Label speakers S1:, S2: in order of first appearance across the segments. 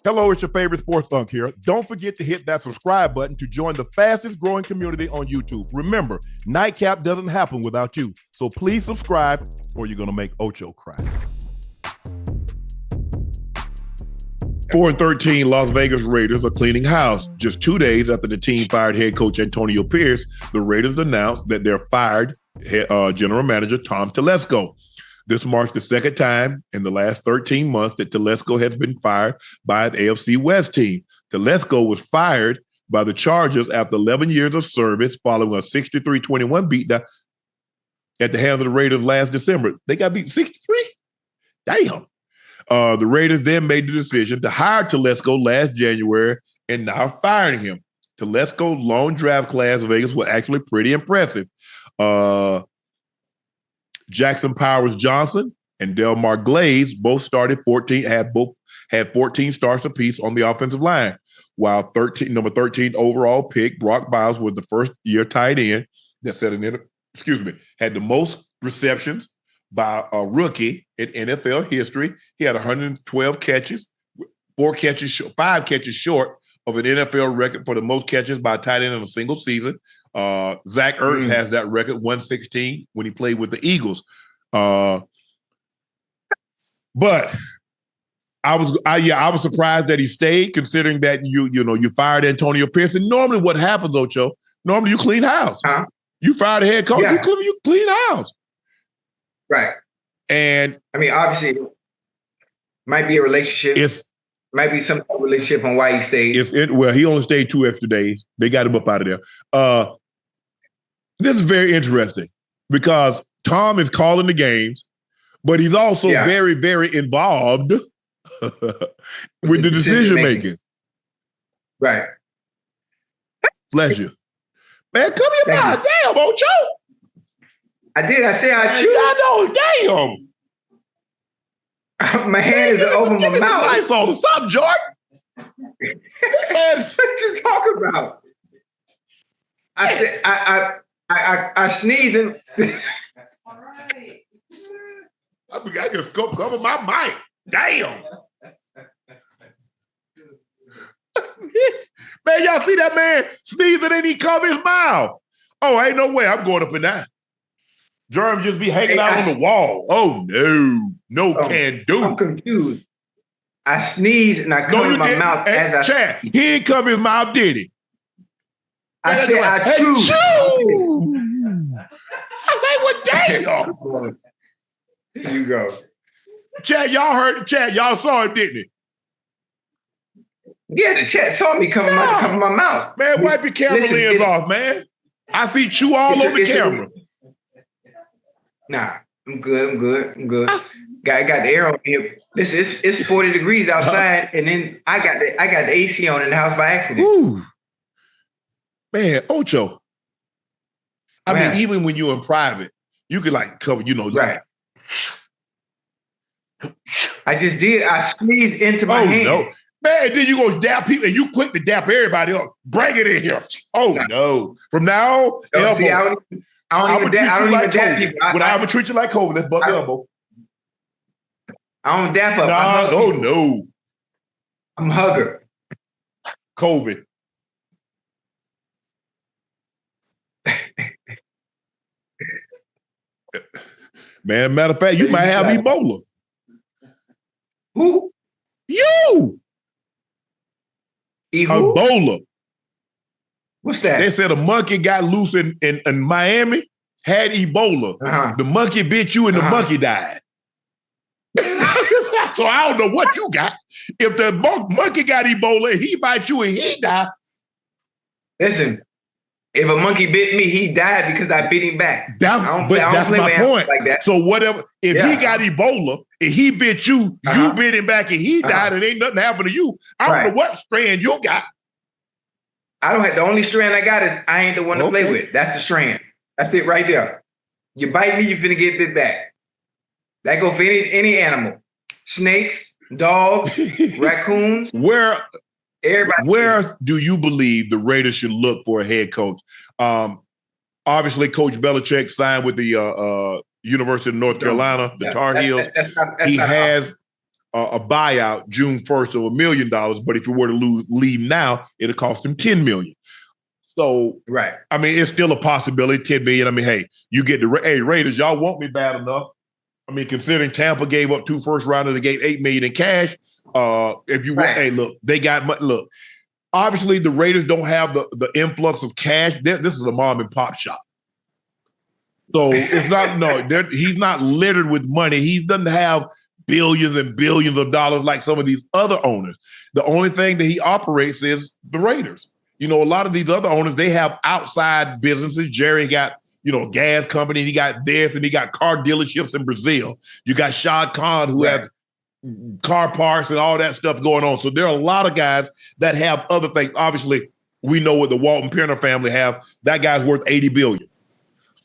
S1: Hello, it's your favorite sports Unc here. Don't forget to hit that subscribe button to join the fastest growing community on YouTube. Remember, Nightcap doesn't happen without you. So please subscribe or you're going to make Ocho cry. 4-13 Las Vegas Raiders are cleaning house. Just 2 days after the team fired head coach Antonio Pierce, the Raiders announced that they're fired general manager Tom Telesco. This marks the second time in the last 13 months that Telesco has been fired by an AFC West team. Telesco was fired by the Chargers after 11 years of service following a 63-21 beatdown at the hands of the Raiders last December. They got beat 63? Damn. The Raiders then made the decision to hire Telesco last January and now firing him. Telesco's lone draft class in Vegas was actually pretty impressive. Jackson Powers Johnson and Delmar Glaze both started 14, had 14 starts apiece on the offensive line, while number 13 overall pick Brock Bowers was the first year tight end that had the most receptions by a rookie in NFL history. He had 112 catches, 5 catches short of an NFL record for the most catches by a tight end in a single season. Zach Ertz has that record, 116, when he played with the Eagles. But I was surprised that he stayed, considering that you fired Antonio Pierce. And normally, what happens, Ocho? Normally, you clean house.
S2: Huh?
S1: You fire the head coach, you clean house,
S2: right?
S1: And
S2: I mean, obviously, might be a relationship. Might be some type of relationship on why he stayed.
S1: Well, he only stayed 2 extra days. They got him up out of there. This is very interesting because Tom is calling the games, but he's also very, very involved with the decision making.
S2: Right.
S1: Bless you. Man, come here, man. Damn, Ocho.
S2: I did. I said I chewed.
S1: I know,
S2: damn. My hand is over my mouth.
S1: Lights on. What's up, Jordan?
S2: What you talking about? I said I sneeze and
S1: all right. I just cover my mic. Damn. Man, y'all see that man sneezing and he cover his mouth. Oh, ain't no way I'm going up in that. Germs just be hanging out on the wall. Oh, no can do.
S2: I'm confused. I sneezed and I covered my mouth
S1: Chad, he didn't cover his mouth, did he?
S2: I said I chewed.
S1: I like, what damn?
S2: There you go.
S1: Chad, y'all saw it, didn't it?
S2: Yeah, the chat saw me cover my mouth.
S1: Man, wipe your camera lens off, man. I see chew all over the camera.
S2: Nah, I'm good. Got the air on here. Listen, it's 40 degrees outside, and then I got the AC on in the house by accident.
S1: Ooh. Man, Ocho. I mean, even when you're in private, you could like cover,
S2: right. I just did. I sneezed into my hand.
S1: No. Man, then you go dap people, and you quick to dap everybody up. Bring it in here. Oh, no. From now on,
S2: see, I don't even dap people.
S1: I would treat you like COVID. Let's butt the elbow.
S2: I don't dap up.
S1: Nah, no.
S2: I'm a hugger.
S1: COVID. Man, matter of fact, you might have Ebola.
S2: Who?
S1: You. Ebola.
S2: What's that?
S1: They said a monkey got loose in Miami, had Ebola.
S2: Uh-huh.
S1: The monkey bit you and the monkey died. So I don't know what you got. If the monkey got Ebola, he bite you and he died.
S2: Listen, if a monkey bit me, he died because I bit him back.
S1: That's my point. Like that. So whatever, if he got Ebola and he bit you, you bit him back and he died and ain't nothing happened to you. I don't know what strand you got.
S2: I don't have, the only strand I got is I ain't the one to play with. That's the strand. That's it right there. You bite me, you finna get bit back. That go for any animal. Snakes, dogs, raccoons.
S1: Where do you believe the Raiders should look for a head coach? Obviously, Coach Belichick signed with the University of North Carolina, the Tar Heels. He has a buyout June 1st of $1 million, but if you were to leave now, it'll cost him $10 million. So,
S2: right.
S1: I mean, it's still a possibility, $10 million. I mean, hey, you get hey, Raiders, y'all want me bad enough. I mean, considering Tampa gave up 2 first rounders, they gave $8 million in cash. If you want, hey, look, they got look. Obviously, the Raiders don't have the influx of cash. This is a mom and pop shop. So it's not, he's not littered with money. He doesn't have billions and billions of dollars like some of these other owners. The only thing that he operates is the Raiders. You know, a lot of these other owners, they have outside businesses. Jerry got, a gas company. He got this, and he got car dealerships in Brazil. You got Shad Khan, who has car parks and all that stuff going on. So there are a lot of guys that have other things. Obviously, we know what the Walton Penner family have. That guy's worth $80 billion.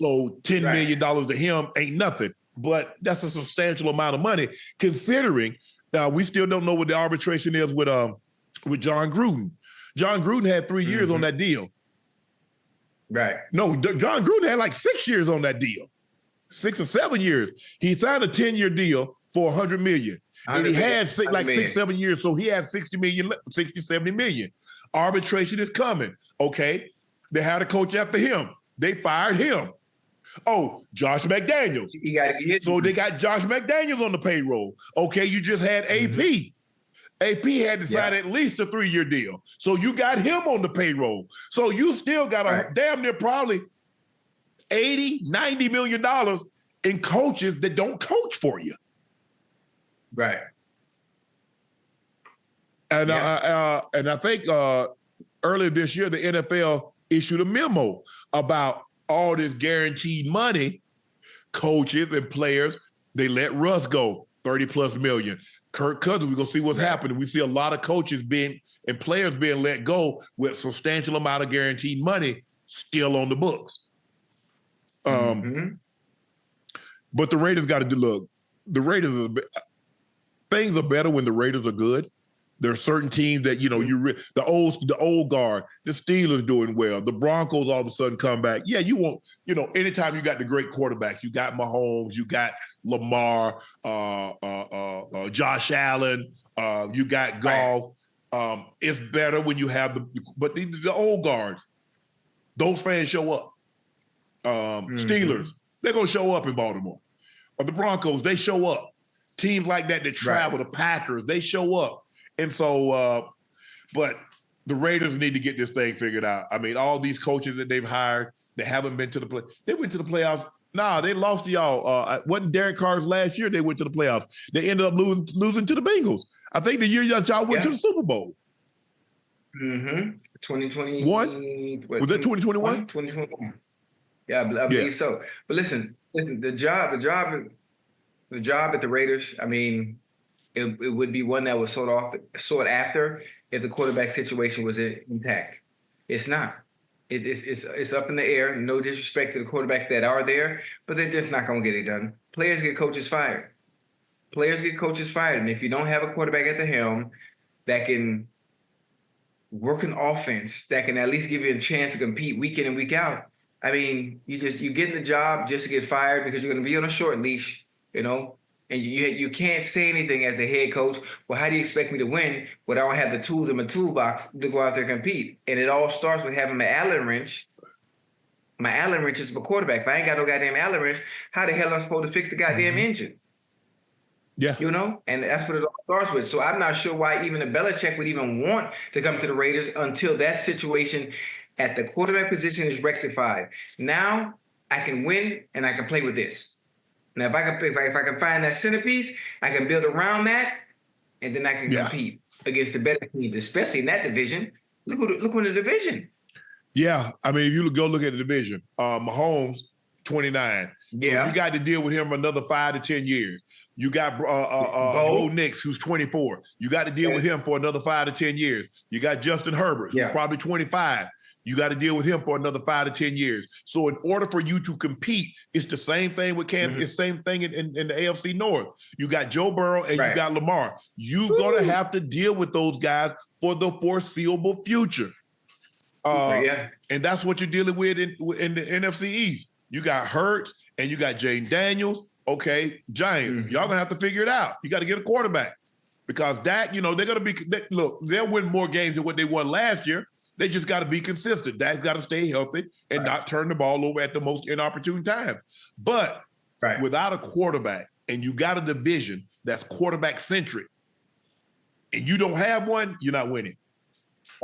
S1: So $10 million to him ain't nothing. But that's a substantial amount of money, considering now we still don't know what the arbitration is with John Gruden. John Gruden had 3 years on that deal.
S2: Right.
S1: No, John Gruden had like 6 years on that deal. 6 or 7 years. He signed a 10-year deal for $100 million. And he had 6, 7 years. So he had 60, 70 million. Arbitration is coming. Okay. They had a coach after him. They fired him. Oh, Josh McDaniels. So they got Josh McDaniels on the payroll. Okay, you just had AP. AP had to sign at least a 3-year deal. So you got him on the payroll. So you still got a damn near probably $80, $90 million in coaches that don't coach for you.
S2: Right.
S1: And I think earlier this year, the NFL issued a memo about all this guaranteed money, coaches and players. They let Russ go, 30+ million. Kirk Cousins, we're going to see what's happening. We see a lot of coaches and players being let go with substantial amount of guaranteed money still on the books. But the Raiders got to look, the Raiders, things are better when the Raiders are good. There are certain teams that, the old guard, the Steelers doing well. The Broncos all of a sudden come back. Yeah, you want, anytime you got the great quarterbacks, you got Mahomes, you got Lamar, Josh Allen, you got Goff. It's better when you have but the old guards, those fans show up. Steelers, they're going to show up in Baltimore. Or the Broncos, they show up. Teams like that travel, the Packers, they show up. And so, but the Raiders need to get this thing figured out. I mean, all these coaches that they've hired, they haven't been to the play. They went to the playoffs. Nah, they lost to y'all. Wasn't Derek Carr's last year they went to the playoffs. They ended up losing to the Bengals. I think the year y'all went to the Super Bowl.
S2: 2021?
S1: Was that 2021?
S2: 2021. Yeah, I believe so. But listen, the job at the Raiders, I mean, it would be one that was sought after if the quarterback situation was intact. It's not. It's up in the air. No disrespect to the quarterbacks that are there, but they're just not going to get it done. Players get coaches fired. And if you don't have a quarterback at the helm that can work an offense, that can at least give you a chance to compete week in and week out, I mean, you get in the job just to get fired because you're going to be on a short leash, and you can't say anything as a head coach. Well, how do you expect me to win when I don't have the tools in my toolbox to go out there and compete? And it all starts with having my Allen wrench. My Allen wrench is my quarterback. If I ain't got no goddamn Allen wrench, how the hell am I supposed to fix the goddamn engine?
S1: Yeah.
S2: And that's what it all starts with. So I'm not sure why even a Belichick would even want to come to the Raiders until that situation at the quarterback position is rectified. Now I can win and I can play with this. Now, if I can find that centerpiece, I can build around that, and then I can compete against the better teams, especially in that division. Look in the division.
S1: Yeah, I mean, if you go look at the division, Mahomes, 29. Yeah, so you got to deal with him for another 5 to 10 years. You got Bo Nix, who's 24. You got to deal with him for another 5 to 10 years. You got Justin Herbert, who's probably 25. You got to deal with him for another 5 to 10 years. So in order for you to compete, it's the same thing with Kansas. It's the same thing in the AFC North. You got Joe Burrow and you got Lamar. You're going to have to deal with those guys for the foreseeable future. And that's what you're dealing with in the NFC East. You got Hurts and you got Jaden Daniels. Okay, Giants. Y'all going to have to figure it out. You got to get a quarterback. because that, they're going to be, look, they'll win more games than what they won last year. They just got to be consistent. Dak's got to stay healthy and not turn the ball over at the most inopportune time. But without a quarterback, and you got a division that's quarterback-centric, and you don't have one, you're not winning.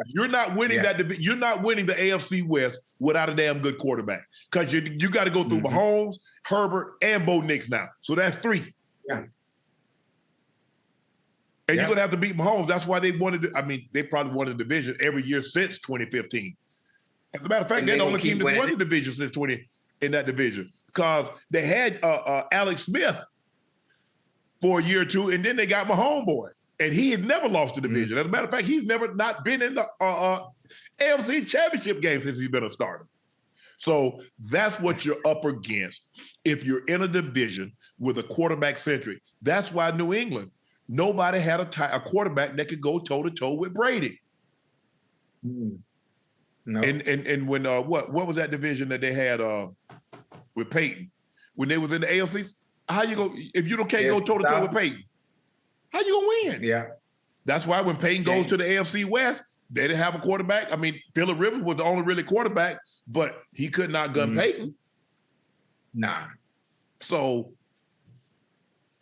S1: You're not winning that division. You're not winning the AFC West without a damn good quarterback, because you got to go through Mahomes, Herbert, and Bo Nix now. So that's 3.
S2: Yeah.
S1: And you're going to have to beat Mahomes. That's why they they probably won the division every year since 2015. As a matter of fact, they're the only team that's won the division since 20 in that division, because they had Alex Smith for a year or two, and then they got my homeboy, and he had never lost the division. As a matter of fact, he's never not been in the AFC Championship game since he's been a starter. So that's what you're up against if you're in a division with a quarterback-centric. That's why New England, nobody had a quarterback that could go toe-to-toe with Brady.
S2: No.
S1: And when what was that division that they had with Peyton when they was in the AFC? How you go if you can't go toe-to-toe with Peyton? How you gonna win?
S2: Yeah.
S1: That's why when Peyton goes to the AFC West, they didn't have a quarterback. I mean, Phillip Rivers was the only really quarterback, but he could not gun Peyton.
S2: Nah.
S1: So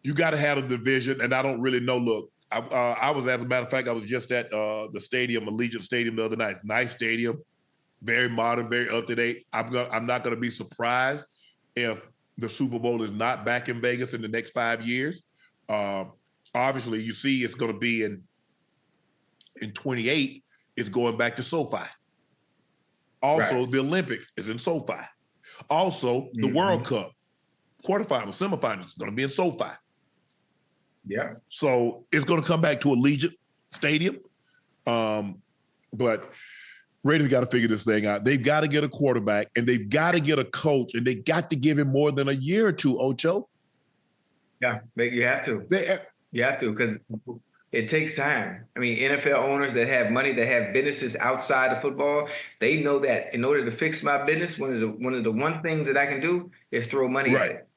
S1: you got to have a division, and I don't really know. Look, I was, as a matter of fact, I was just at the stadium, Allegiant Stadium, the other night. Nice stadium, very modern, very up to date. I'm not going to be surprised if the Super Bowl is not back in Vegas in the next 5 years. Obviously, you see, it's going to be in 28. It's going back to SoFi. Also, the Olympics is in SoFi. Also, the World Cup quarterfinals, semifinals is going to be in SoFi.
S2: Yeah.
S1: So it's going to come back to Allegiant Stadium. But Raiders got to figure this thing out. They've got to get a quarterback, and they've got to get a coach, and they got to give him more than a year or two, Ocho.
S2: Yeah, you have to. You have to, because it takes time. I mean, NFL owners that have money, that have businesses outside of football, they know that in order to fix my business, one of the things that I can do is throw money at it.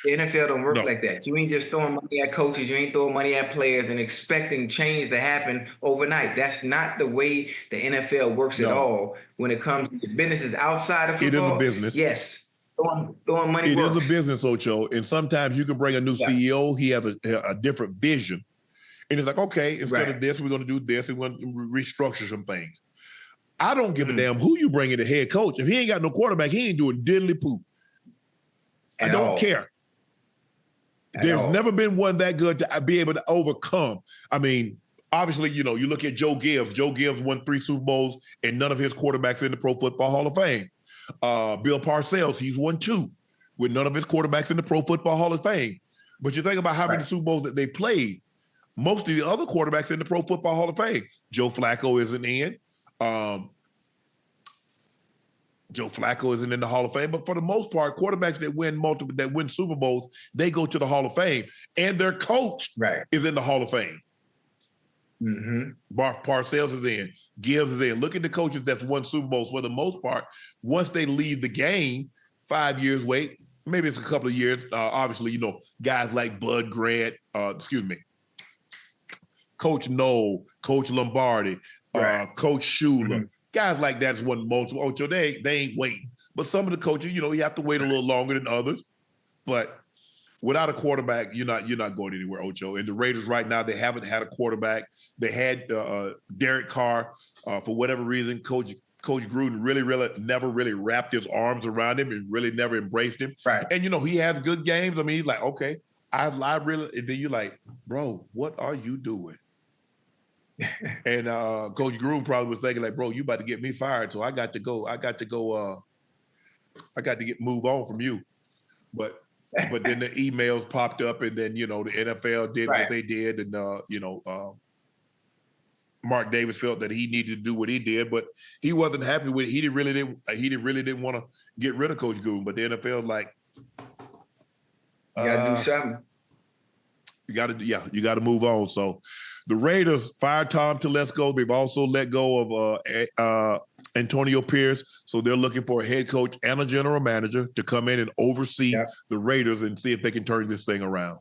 S2: The NFL don't work like that. You ain't just throwing money at coaches. You ain't throwing money at players and expecting change to happen overnight. That's not the way the NFL works at all when it comes to businesses outside of football.
S1: It is a business.
S2: Yes. Throwing money
S1: It
S2: works.
S1: is a business, Ocho. And sometimes you can bring a new CEO. He has a different vision. And it's like, okay, instead of this, we're going to do this. And we're going to restructure some things. I don't give a damn who you bring in the head coach. If he ain't got no quarterback, he ain't doing diddly poo. I don't care. There's never been one that good to be able to overcome. I mean, obviously, you look at Joe Gibbs. Joe Gibbs won 3 Super Bowls, and none of his quarterbacks in the Pro Football Hall of Fame. Bill Parcells, he's won 2 with none of his quarterbacks in the Pro Football Hall of Fame. But you think about how many Super Bowls that they played. Most of the other quarterbacks in the Pro Football Hall of Fame. Joe Flacco isn't in. Joe Flacco isn't in the Hall of Fame, but for the most part, quarterbacks that win Super Bowls, they go to the Hall of Fame, and their coach is in the Hall of Fame. Parcells is in, Gibbs is in. Look at the coaches that's won Super Bowls. For the most part, once they leave the game, 5 years wait, maybe it's a couple of years. Obviously, guys like Bud Grant, Coach Noel, Coach Lombardi, Coach Shula. Guys like that's one most Ocho. They ain't waiting. But some of the coaches, you have to wait a little longer than others. But without a quarterback, you're not going anywhere, Ocho. And the Raiders right now, they haven't had a quarterback. They had Derek Carr for whatever reason. Coach Gruden really never really wrapped his arms around him and really never embraced him. And he has good games. I mean, he's like, okay, I really. And then you're like, bro, what are you doing? And Coach Gruden probably was thinking like, bro, you about to get me fired, so I got to go. I got to move on from you. But then the emails popped up, and then the NFL did what they did, and Mark Davis felt that he needed to do what he did, but he wasn't happy with it. He really didn't want to get rid of Coach Gruden, but the NFL like,
S2: you gotta do something.
S1: You got to move on. So the Raiders fired Tom Telesco. They've also let go of Antonio Pierce. So they're looking for a head coach and a general manager to come in and oversee the Raiders and see if they can turn this thing around.